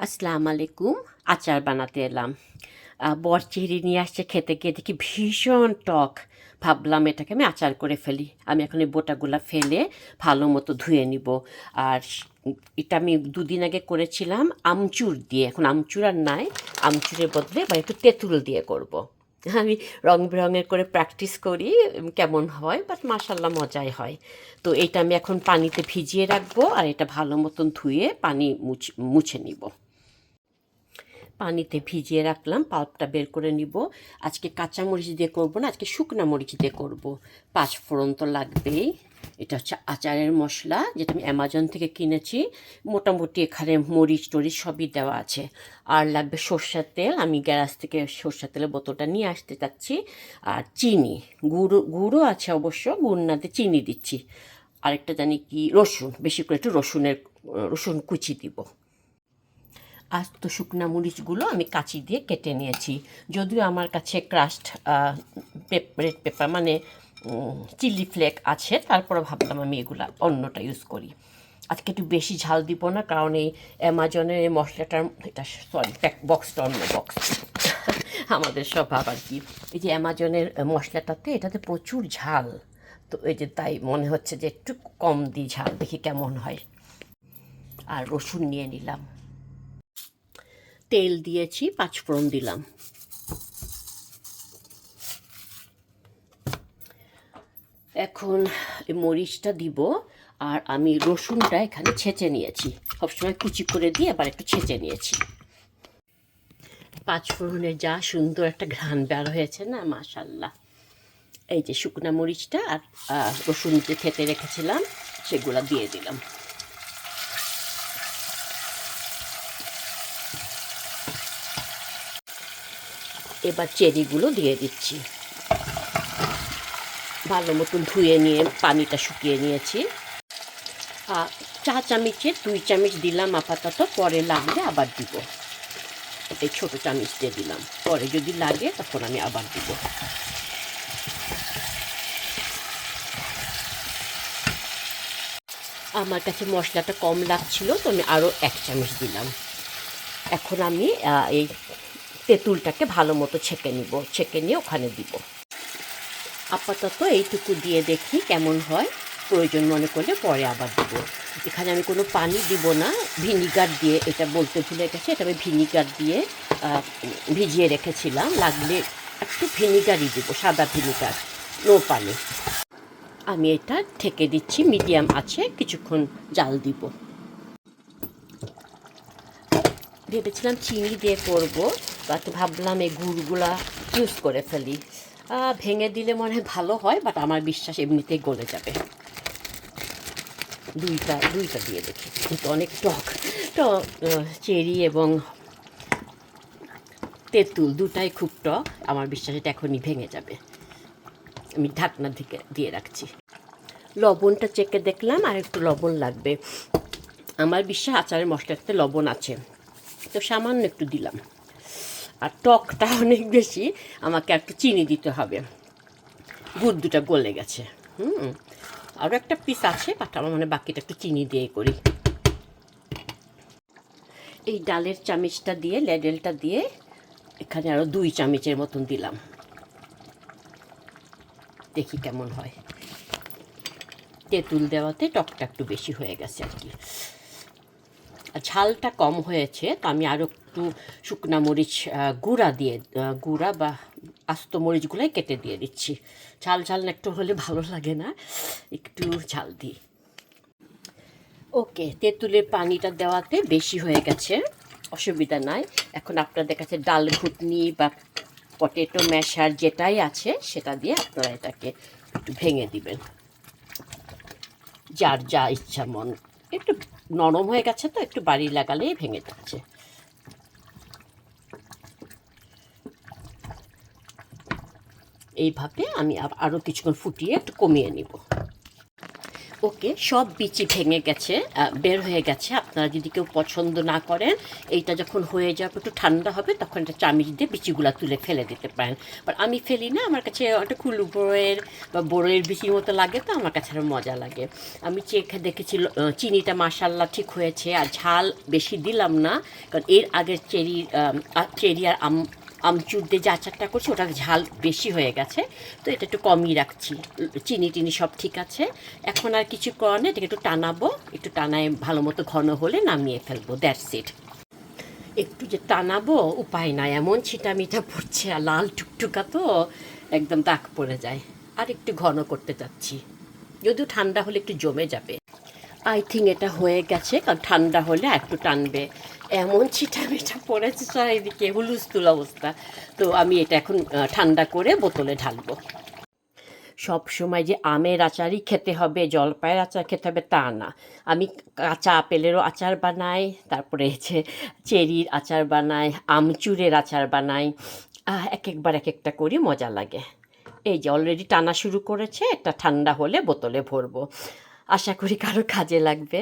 আসসালামু আলাইকুম। আচার বানাতে এলাম। বর চিংড়ি নিয়ে আসছে, খেতে গিয়ে দেখি ভীষণ টক। ভাবলাম এটাকে আমি আচার করে ফেলি। আমি এখন এই বোটাগুলা ফেলে ভালো মতো ধুয়ে নিব। আর এটা আমি দুদিন আগে করেছিলাম আমচুর দিয়ে। এখন আমচুর আর নাই, আমচুরের বদলে বা একটু তেঁতুল দিয়ে করব। আমি রং বেরঙের করে প্র্যাকটিস করি, কেমন হয়, বাট মাশাল্লাহ মজাই হয়। তো এটা আমি এখন পানিতে ভিজিয়ে রাখবো, আর এটা ভালো মতন ধুয়ে পানি মুছে নিব। পানিতে ভিজিয়ে রাখলাম, পাল্পটা বের করে নিব। আজকে কাঁচা মরিচ দিয়ে করব না, আজকে শুকনা মরিচ দিয়ে করব। 5 ফোড়ন তো লাগবেই। এটা হচ্ছে আচারের মশলা, যেটা আমি অ্যামাজন থেকে কিনেছি। মোটামুটি এখানে মরিচ টরিচ সবই দেওয়া আছে। আর লাগবে সর্ষের তেল, আমি গ্যারাজ থেকে সর্ষের তেলের বোতলটা নিয়ে আসতে চাচ্ছি। আর চিনি, গুঁড়ো আছে অবশ্য, গুড় না দিয়ে চিনি দিচ্ছি। আরেকটা জানি কি, রসুন, বেশি করে একটু রসুন কুচি দিব। আস্ত শুকনা মরিচগুলো আমি কাঁচি দিয়ে কেটে নিয়েছি। যদিও আমার কাছে ক্রাস্ট রেড পেপার মানে চিলি ফ্লেক আছে, তারপরে ভাবলাম আমি এগুলা অন্যটা ইউজ করি। আজকে একটু বেশি ঝাল দিব না, কারণ এই অ্যামাজনের এই মশলাটার, এটা সরি বক্সটা অন্য বক্স আমাদের স্বভাব আর কি। এই যে অ্যামাজনের মশলাটাতে, এটাতে প্রচুর ঝাল। তো এই যে তাই মনে হচ্ছে যে একটু কম দিই ঝাল, দেখি কেমন হয়। আর রসুন নিয়ে নিলাম, তেল দিয়েছি, 5 ফোড়ন দিলাম। এখন এই মরিচটা দিব। আর আমি রসুনটা এখানে ছেঁচে নিয়েছি, সবসময় কুচি করে দিয়ে আবার একটু ছেঁচে নিয়েছি। 5 ফোড়নের যা সুন্দর একটা ঘ্রাণ বের হয়েছে না, মাশাল্লাহ। এই যে শুকনা মরিচটা আর রসুন যে থেতে রেখেছিলাম সেগুলো দিয়ে দিলাম। এবার চেরিগুলো দিয়ে দিচ্ছি। ভালো মতন ধুয়ে নিয়ে পানিটা শুকিয়ে নিয়েছি। চা চামচের 2 চামচ দিলাম আপাতত, পরে লাগলে আবার দিব। এই ছোটো চামচ দিয়ে দিলাম, পরে যদি লাগে তখন আমি আবার দিব। আমার কাছে মশলাটা কম লাগছিল, তো আমি আরও 1 চামচ দিলাম। এখন আমি এই তেঁতুলটাকে ভালো মতো ছেঁকে নিব, ছেঁকে নিয়ে ওখানে দিব। আপাতত এইটুকু দিয়ে দেখি কেমন হয়, প্রয়োজন মনে করলে পরে আবার দিব। এখানে আমি কোনো পানি দিব না, ভিনিগার দিয়ে, এটা বলতে ভুলে গেছি, এটা আমি ভিনিগার দিয়ে ভিজিয়ে রেখেছিলাম। লাগলে একটু ভিনিগারই দিব, সাদা ভিনিগার, নো পানি। আমি এটা ঢেকে দিচ্ছি, মিডিয়াম আছে, কিছুক্ষণ জাল দিব। ভেবেছিলাম চিনি দিয়ে করবো, বাট ভাবলাম এই গুড়গুলা ইউজ করে ফেলি। ভেঙে দিলে মনে হয় ভালো হয়, বাট আমার বিশ্বাস এমনিতেই গলে যাবে। দুইটা দিয়ে দেখি, কিন্তু অনেক টক টক, চেরি এবং তেঁতুল দুটাই খুব টক। আমার বিশ্বাস এটা এখনই ভেঙে যাবে। আমি ঢাকনা দিয়ে রাখছি। লবণটা চেকে দেখলাম, আর একটু লবণ লাগবে। আমার বিশ্বাস আচারের মশলাতে লবণ আছে, তো সামান্য একটু দিলাম। আর টকটা অনেক বেশি, আমাকে একটু চিনি দিতে হবে। গুড় দুটা গলে গেছে। আরও একটা পিস আছে, বাট আমার মানে বাকিটা একটু চিনি দিয়ে করি। এই ডালের চামচটা দিয়ে, লেডেলটা দিয়ে এখানে আরও 2 চামচের মতন দিলাম, দেখি কেমন হয়। তেঁতুল দেওয়াতে টকটা একটু বেশি হয়ে গেছে আর কি, ঝালটা কম হয়েছে, তো আমি আরও একটু শুকনা মরিচ গুঁড়া বা আস্ত মরিচগুলাই কেটে দিয়ে দিচ্ছি। ঝাল ঝাল না একটু হলে ভালো লাগে না, একটু ঝাল দিই। ওকে, তেঁতুলের পানিটা দেওয়াতে বেশি হয়ে গেছে, অসুবিধা নাই। এখন আপনাদের কাছে ডাল ঘুটনি বা পটেটো ম্যাশার যেটাই আছে সেটা দিয়ে আপনারা এটাকে একটু ভেঙে দিবেন, যার যা ইচ্ছা মন। একটু নরম হয়ে গেছে, তো একটু বাড়ি লাগালেই ভেঙে যাচ্ছে। এইভাবে আমি আরও কিছুক্ষণ ফুটিয়ে একটু কমিয়ে নিব। ওকে, সব বিচি ভেঙে গেছে, বের হয়ে গেছে। আপনারা যদি কেউ পছন্দ না করেন, এইটা যখন হয়ে যাবে একটু ঠান্ডা হবে তখন একটা চামিচ দিয়ে বিচিগুলো তুলে ফেলে দিতে পারেন। বাট আমি ফেলি না, আমার কাছে একটা কুলু বড়ের বা বড়ের বিচির মতো লাগে, তো আমার কাছে আরও মজা লাগে। আমি চেখে দেখেছি, চিনিটা মাশাল্লাহ ঠিক হয়েছে, আর ঝাল বেশি দিলাম না, কারণ এর আগের চেরি আর আমচুর দিয়ে যে আচারটা করছি ওটার ঝাল বেশি হয়ে গেছে, তো এটা একটু কমই রাখছি। চিনি টিনি সব ঠিক আছে। এখন আর কিছু করার নেই, এটাকে একটু টানাবো, একটু টানায় ভালো মতো ঘন হলে নামিয়ে ফেলবো, দ্যাটস ইট। একটু যে টানাবো উপায় নাই, এমন ছিটামিটা পড়ছে আর লাল টুকটুকা তো একদম দাগ পড়ে যায়। আর একটু ঘন করতে চাচ্ছি, যদিও ঠান্ডা হলে একটু জমে যাবে। আই থিঙ্ক এটা হয়ে গেছে, কারণ ঠান্ডা হলে একটু টানবে। এমন ছিটামিটা পড়েছে চারিদিকে, হুলুস্থুল অবস্থা। তো আমি এটা এখন ঠান্ডা করে বোতলে ঢালবো। সব সময় যে আমের আচারই খেতে হবে, জলপাইয়ের আচার খেতে হবে তা না। আমি কাঁচা আপেলেরও আচার বানাই, তারপরে হচ্ছে চেরির আচার বানাই, আমচুরের আচার বানাই। এক একবার এক একটা করি, মজা লাগে। এই যে অলরেডি টানা শুরু করেছে, একটা ঠান্ডা হলে বোতলে ভরবো। আশা করি কারো কাজে লাগবে।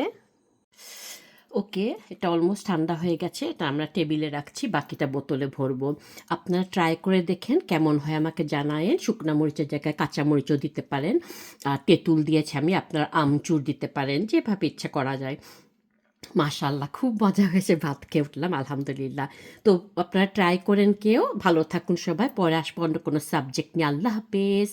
ওকে, এটা অলমোস্ট ঠান্ডা হয়ে গেছে, এটা আমরা টেবিলে রাখছি, বাকিটা বোতলে ভরবো। আপনারা ট্রাই করে দেখেন কেমন হয়, আমাকে জানায়েন। শুকনা মরিচের জায়গায় কাঁচা মরিচও দিতে পারেন, আর তেঁতুল দিয়েছি আমি, আপনারা আমচুর দিতে পারেন, যেভাবে ইচ্ছা করা যায়। মাশাল্লাহ, খুব মজা হয়েছে, ভাত খেয়ে উঠলাম আলহামদুলিল্লাহ। তো আপনারা ট্রাই করেন, কেউ ভালো থাকুন সবাই, পরে আসবো অন্য কোনো সাবজেক্ট নিয়ে। আল্লাহ হাফেজ।